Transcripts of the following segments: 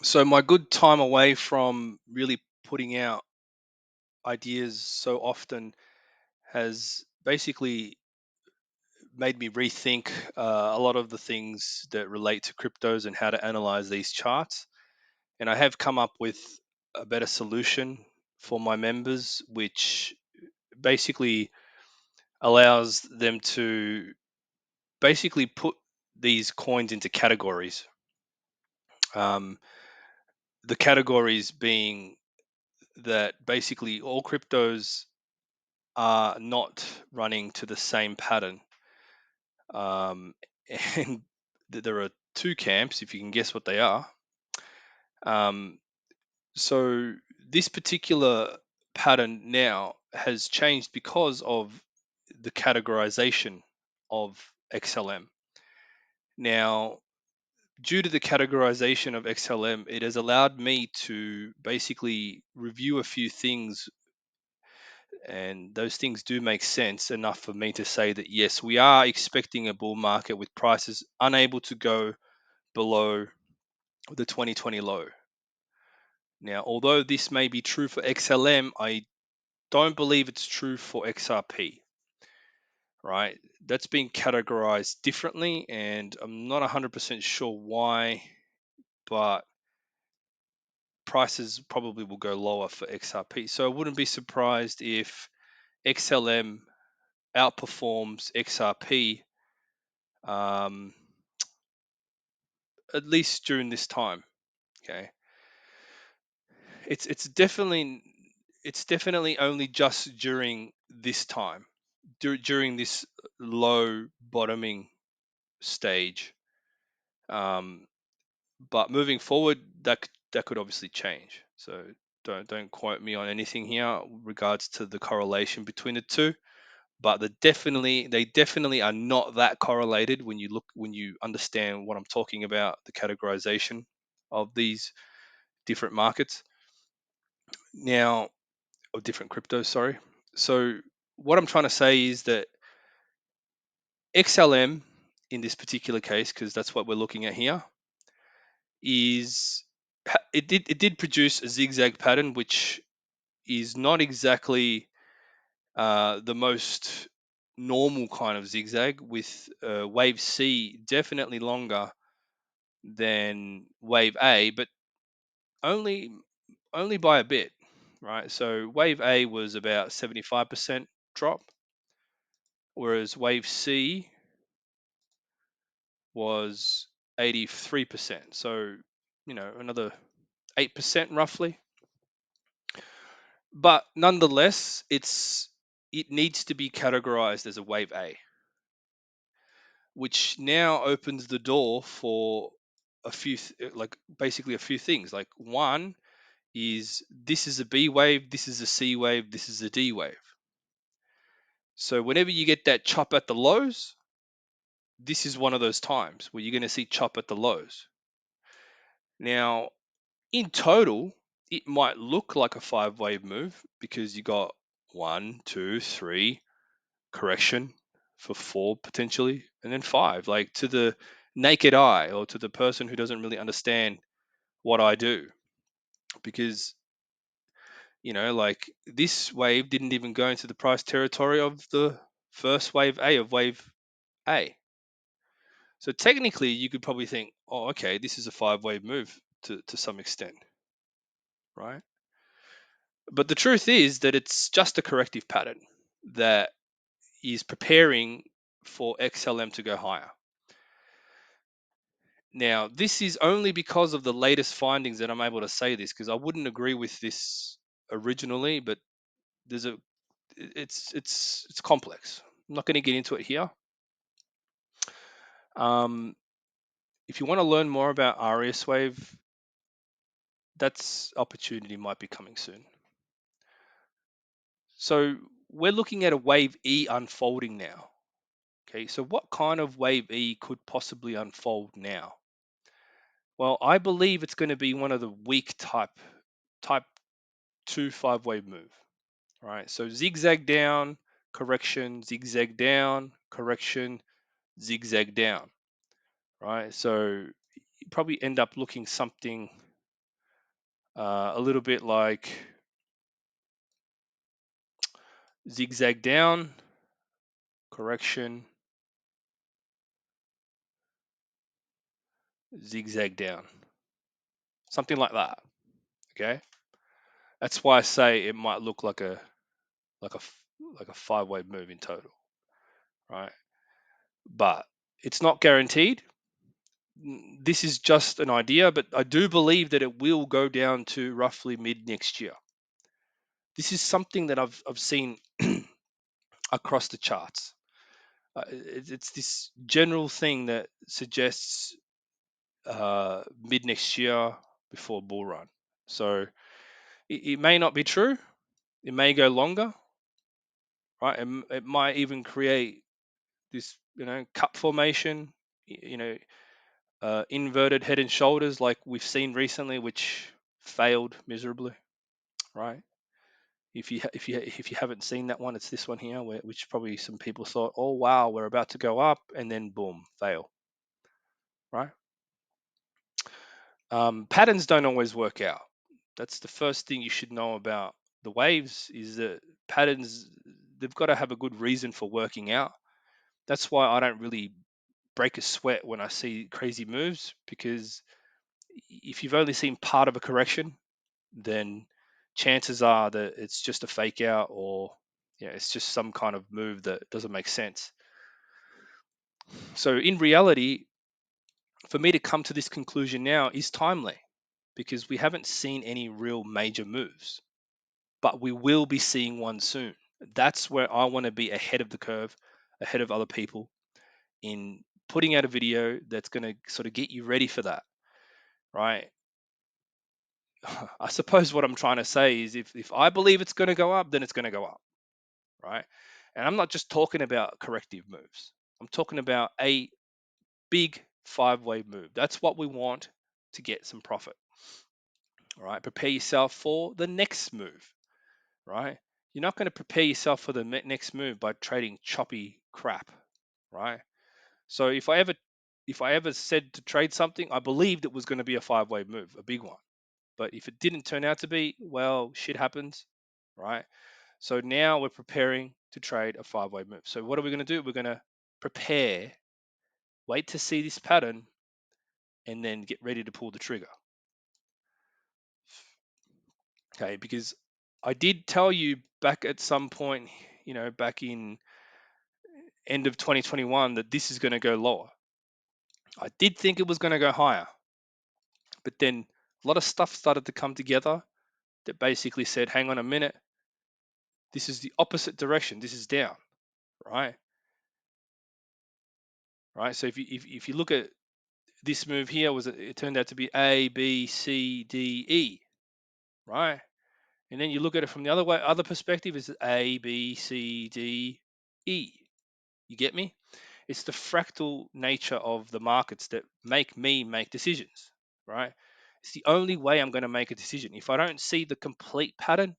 So my good time away from really putting out ideas so often has basically made me rethink a lot of the things that relate to cryptos and how to analyze these charts. And I have come up with a better solution for my members, which basically allows them to basically put these coins into categories. Um, the categories being that basically all cryptos are not running to the same pattern. Um, and there are two camps, if you can guess what they are. Um, so this particular pattern now has changed because of the categorization of XLM. Now, due to the categorization of XLM, it has allowed me to basically review a few things, and those things do make sense enough for me to say that yes, we are expecting a bull market with prices unable to go below the 2020 low. Now, although this may be true for XLM, I don't believe it's true for XRP, right? That's being categorized differently, and I'm not 100% sure why, but prices probably will go lower for XRP. So I wouldn't be surprised if XLM outperforms XRP, um, at least during this time. Okay, it's definitely only just during this time, during this low bottoming stage. Um, but moving forward, that could obviously change. So don't quote me on anything here regards to the correlation between the two. But they definitely are not that correlated when you understand what I'm talking about, the categorization of these different markets now, or different cryptos, sorry. So what I'm trying to say is that XLM in this particular case, because that's what we're looking at here, is it did produce a zigzag pattern, which is not exactly the most normal kind of zigzag, with wave C definitely longer than wave A, but only only by a bit, right? So wave A was about 75% drop, whereas wave C was 83%. So, another 8% roughly. But nonetheless, it needs to be categorized as a wave A, which now opens the door for like basically a few things. Like one is this is a B wave, this is a C wave, this is a D wave. So whenever you get that chop at the lows, this is one of those times where you're going to see chop at the lows. Now, in total, it might look like a 5 wave move because you got 1, 2, 3 correction for 4 potentially, and then 5. Like, to the naked eye or to the person who doesn't really understand what I do, because like this wave didn't even go into the price territory of the first wave A of wave A. So technically, you could probably think, oh, okay, this is a 5 wave move to some extent, right? But the truth is that it's just a corrective pattern that is preparing for XLM to go higher. Now, this is only because of the latest findings that I'm able to say this, because I wouldn't agree with this originally, but there's a it's complex. I'm not going to get into it here. Um, if you want to learn more about AriasWave, that's opportunity might be coming soon. So we're looking at a wave E unfolding now. Okay, so what kind of wave E could possibly unfold now? Well, I believe it's going to be one of the weak type 2 5 wave move. All right, so zigzag down, correction, zigzag down, correction, zigzag down. Right, so you probably end up looking something A little bit like zigzag down, correction, zigzag down, something like that. Okay, that's why I say it might look like a like a like a 5-wave move in total, right? But it's not guaranteed. This is just an idea, but I do believe that it will go down to roughly mid next year. This is something that I've seen across the charts. It's this general thing that suggests mid next year before bull run. So it may not be true. It may go longer, right? It might even create this, cup formation, inverted head and shoulders like we've seen recently, which failed miserably, right? If you haven't seen that one, it's this one here, which probably some people thought, oh wow, we're about to go up, and then boom, fail, right? Patterns don't always work out. That's the first thing you should know about the waves is that patterns, they've got to have a good reason for working out. That's why I don't really break a sweat when I see crazy moves, because if you've only seen part of a correction, then chances are that it's just a fake out, or it's just some kind of move that doesn't make sense. So in reality, for me to come to this conclusion now is timely, because we haven't seen any real major moves, but we will be seeing one soon. That's where I want to be ahead of the curve, ahead of other people, in putting out a video that's going to sort of get you ready for that, right? I suppose what I'm trying to say is if I believe it's going to go up, then it's going to go up, right? And I'm not just talking about corrective moves. I'm talking about a big 5-wave move. That's what we want to get some profit. All right, prepare yourself for the next move, right? You're not going to prepare yourself for the next move by trading choppy crap, right? So if I ever said to trade something, I believed it was going to be a 5-wave move, a big one. But if it didn't turn out to be, well, shit happens, right? So now we're preparing to trade a 5-wave move. So what are we going to do? We're going to prepare, wait to see this pattern, and then get ready to pull the trigger. Okay, because I did tell you back at some point, back in end of 2021, that this is going to go lower. I did think it was going to go higher, but then a lot of stuff started to come together that basically said, hang on a minute, this is the opposite direction. This is down, right? Right. So if you look at this move here, it turned out to be A, B, C, D, E, right? And then you look at it from the other perspective, is A, B, C, D, E. You get me? It's the fractal nature of the markets that make me make decisions, right? It's the only way I'm going to make a decision. If I don't see the complete pattern,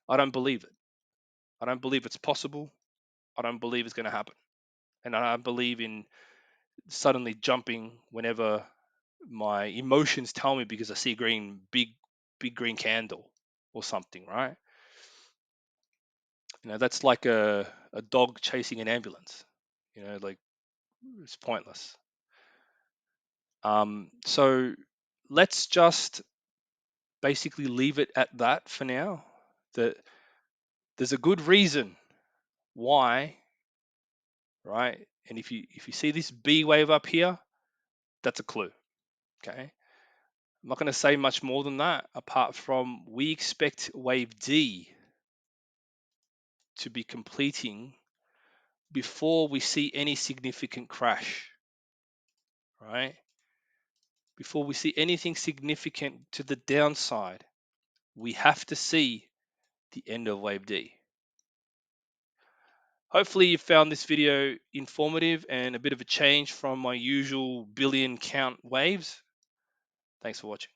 I don't believe it. I don't believe it's possible. I don't believe it's going to happen. And I don't believe in suddenly jumping whenever my emotions tell me, because I see a big green candle or something, right? That's like a dog chasing an ambulance. Like, it's pointless. So let's just basically leave it at that for now. That there's a good reason why, right? And if you see this B wave up here, that's a clue. Okay. I'm not going to say much more than that, apart from we expect wave D to be completing before we see any significant crash, right? Before we see anything significant to the downside, we have to see the end of wave D. Hopefully you found this video informative and a bit of a change from my usual billion count waves. Thanks for watching.